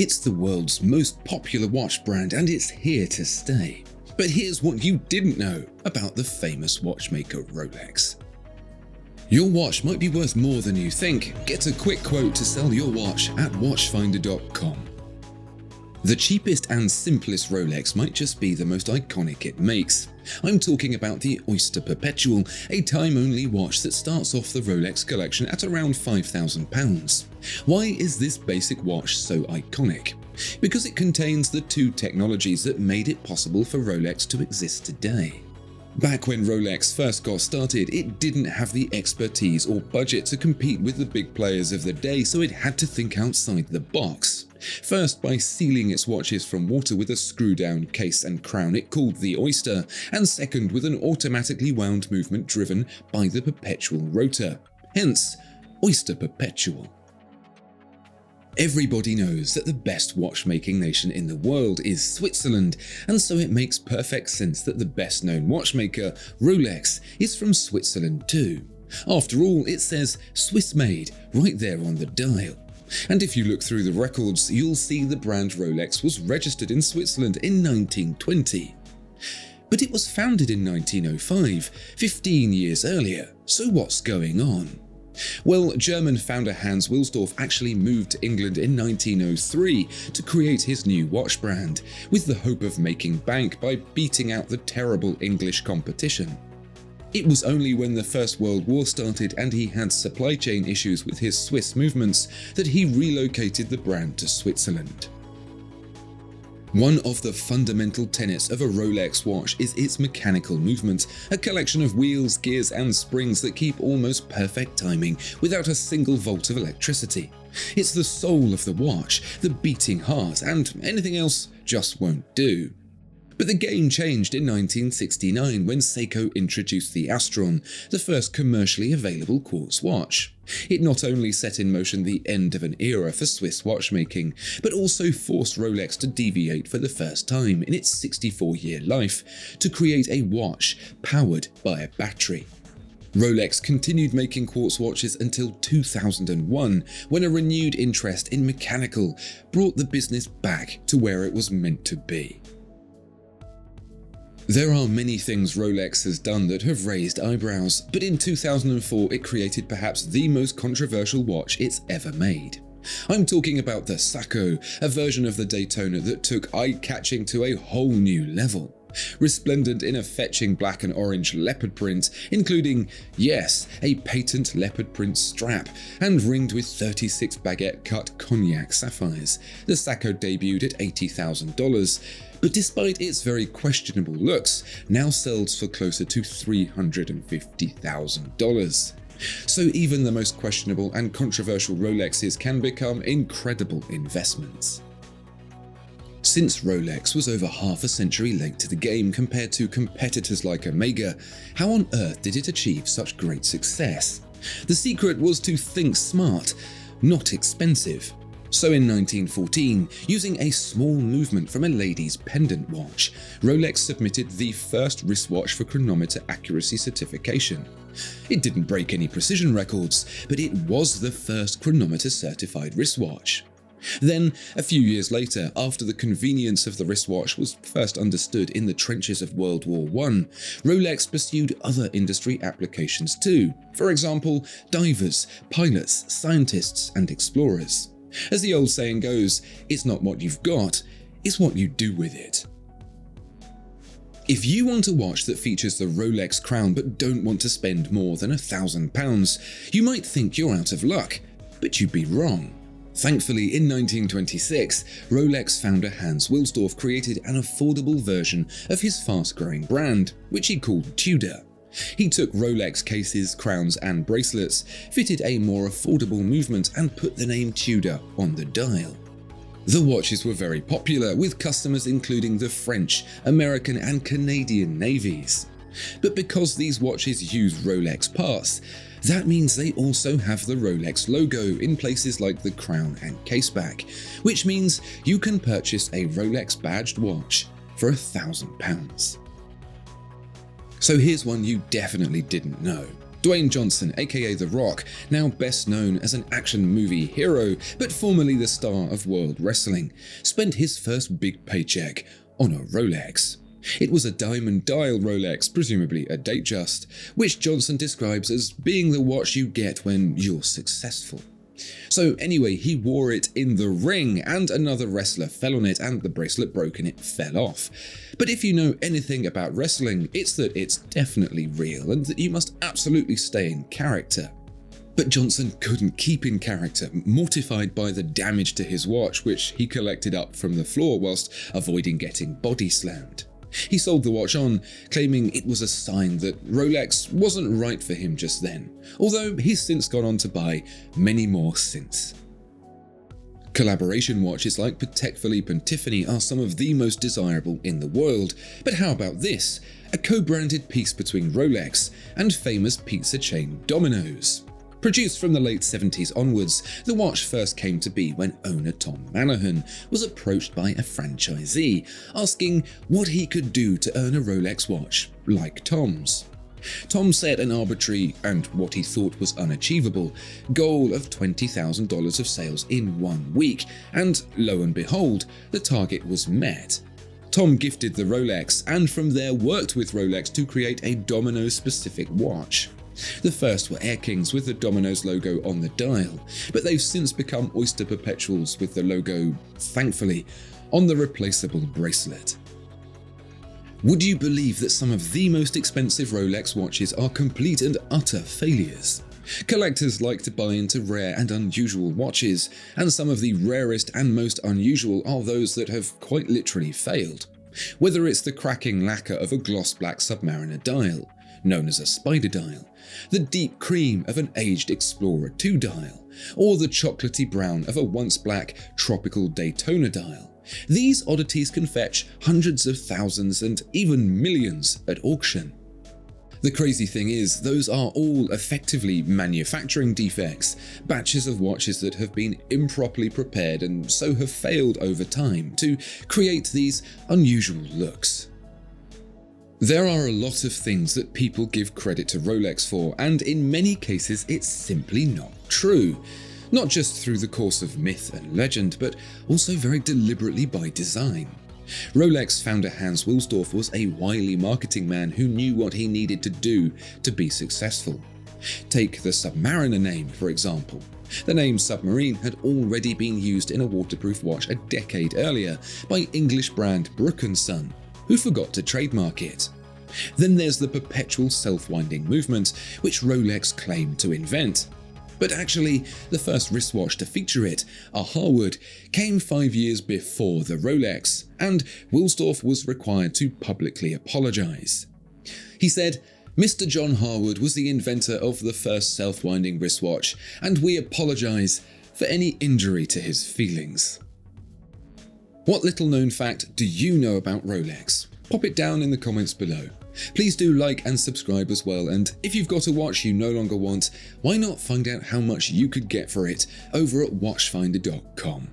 It's the world's most popular watch brand and it's here to stay. But here's what you didn't know about the famous watchmaker Rolex. Your watch might be worth more than you think. Get a quick quote to sell your watch at watchfinder.com. The cheapest and simplest Rolex might just be the most iconic it makes. I'm talking about the Oyster Perpetual, a time-only watch that starts off the Rolex collection at around £5,000. Why is this basic watch so iconic? Because it contains the two technologies that made it possible for Rolex to exist today. Back when Rolex first got started, it didn't have the expertise or budget to compete with the big players of the day, so it had to think outside the box. First, by sealing its watches from water with a screw-down case and crown it called the Oyster, and second with an automatically wound movement driven by the perpetual rotor, hence Oyster Perpetual. Everybody knows that the best watchmaking nation in the world is Switzerland, and so it makes perfect sense that the best-known watchmaker, Rolex, is from Switzerland too. After all, it says Swiss-made right there on the dial. And if you look through the records, you'll see the brand Rolex was registered in Switzerland in 1920. But it was founded in 1905, 15 years earlier, so what's going on? Well, German founder Hans Wilsdorf actually moved to England in 1903 to create his new watch brand, with the hope of making bank by beating out the terrible English competition. It was only when the First World War started and he had supply chain issues with his Swiss movements that he relocated the brand to Switzerland. One of the fundamental tenets of a Rolex watch is its mechanical movement, a collection of wheels, gears and springs that keep almost perfect timing without a single volt of electricity. It's the soul of the watch, the beating heart, and anything else just won't do. But the game changed in 1969 when Sako introduced the Astron, the first commercially available quartz watch. It not only set in motion the end of an era for Swiss watchmaking, but also forced Rolex to deviate for the first time in its 64-year life to create a watch powered by a battery. Rolex continued making quartz watches until 2001, when a renewed interest in mechanical brought the business back to where it was meant to be. There are many things Rolex has done that have raised eyebrows, but in 2004 it created perhaps the most controversial watch it's ever made. I'm talking about the Sako, a version of the Daytona that took eye-catching to a whole new level. Resplendent in a fetching black and orange leopard print, including, yes, a patent leopard print strap, and ringed with 36 baguette-cut cognac sapphires, the Sako debuted at $80,000, but despite its very questionable looks, now sells for closer to $350,000. So even the most questionable and controversial Rolexes can become incredible investments. Since Rolex was over half a century late to the game compared to competitors like Omega, how on earth did it achieve such great success? The secret was to think smart, not expensive. So in 1914, using a small movement from a lady's pendant watch, Rolex submitted the first wristwatch for chronometer accuracy certification. It didn't break any precision records, but it was the first chronometer certified wristwatch. Then, a few years later, after the convenience of the wristwatch was first understood in the trenches of World War I, Rolex pursued other industry applications too. For example, divers, pilots, scientists, and explorers. As the old saying goes, it's not what you've got, it's what you do with it. If you want a watch that features the Rolex crown but don't want to spend more than £1,000, you might think you're out of luck, but you'd be wrong. Thankfully, in 1926, Rolex founder Hans Wilsdorf created an affordable version of his fast-growing brand, which he called Tudor. He took Rolex cases, crowns and bracelets, fitted a more affordable movement and put the name Tudor on the dial. The watches were very popular, with customers including the French, American and Canadian navies. But because these watches use Rolex parts, that means they also have the Rolex logo in places like the crown and caseback, which means you can purchase a Rolex badged watch for £1,000. So here's one you definitely didn't know. Dwayne Johnson, aka The Rock, now best known as an action movie hero, but formerly the star of World Wrestling, spent his first big paycheck on a Rolex. It was a diamond dial Rolex, presumably a Datejust, which Johnson describes as being the watch you get when you're successful. So anyway, he wore it in the ring, and another wrestler fell on it and the bracelet broke and it fell off. But if you know anything about wrestling, it's that it's definitely real and that you must absolutely stay in character. But Johnson couldn't keep in character, mortified by the damage to his watch, which he collected up from the floor whilst avoiding getting body slammed. He sold the watch on, claiming it was a sign that Rolex wasn't right for him just then, although he's since gone on to buy many more since. Collaboration watches like Patek Philippe and Tiffany are some of the most desirable in the world, but how about this? A co-branded piece between Rolex and famous pizza chain Dominos. Produced from the late 70s onwards, the watch first came to be when owner Tom Manahan was approached by a franchisee, asking what he could do to earn a Rolex watch like Tom's. Tom set an arbitrary, and what he thought was unachievable, goal of $20,000 of sales in 1 week, and lo and behold, the target was met. Tom gifted the Rolex, and from there worked with Rolex to create a Domino-specific watch. The first were Air Kings with the Dominos logo on the dial, but they've since become Oyster Perpetuals with the logo, thankfully, on the replaceable bracelet. Would you believe that some of the most expensive Rolex watches are complete and utter failures? Collectors like to buy into rare and unusual watches, and some of the rarest and most unusual are those that have quite literally failed. Whether it's the cracking lacquer of a gloss black Submariner dial, known as a spider dial, the deep cream of an aged Explorer II dial, or the chocolatey brown of a once black tropical Daytona dial. These oddities can fetch hundreds of thousands and even millions at auction. The crazy thing is, those are all effectively manufacturing defects, batches of watches that have been improperly prepared and so have failed over time to create these unusual looks. There are a lot of things that people give credit to Rolex for, and in many cases it's simply not true. Not just through the course of myth and legend, but also very deliberately by design. Rolex founder Hans Wilsdorf was a wily marketing man who knew what he needed to do to be successful. Take the Submariner name, for example. The name submarine had already been used in a waterproof watch a decade earlier by English brand Brook & Son, who forgot to trademark it. Then there's the perpetual self-winding movement, which Rolex claimed to invent. But actually, the first wristwatch to feature it, a Harwood, came 5 years before the Rolex, and Wilsdorf was required to publicly apologize. He said, "Mr. John Harwood was the inventor of the first self-winding wristwatch, and we apologize for any injury to his feelings." What little known fact do you know about Rolex? Pop it down in the comments below. Please do like and subscribe as well, and if you've got a watch you no longer want, why not find out how much you could get for it over at watchfinder.com.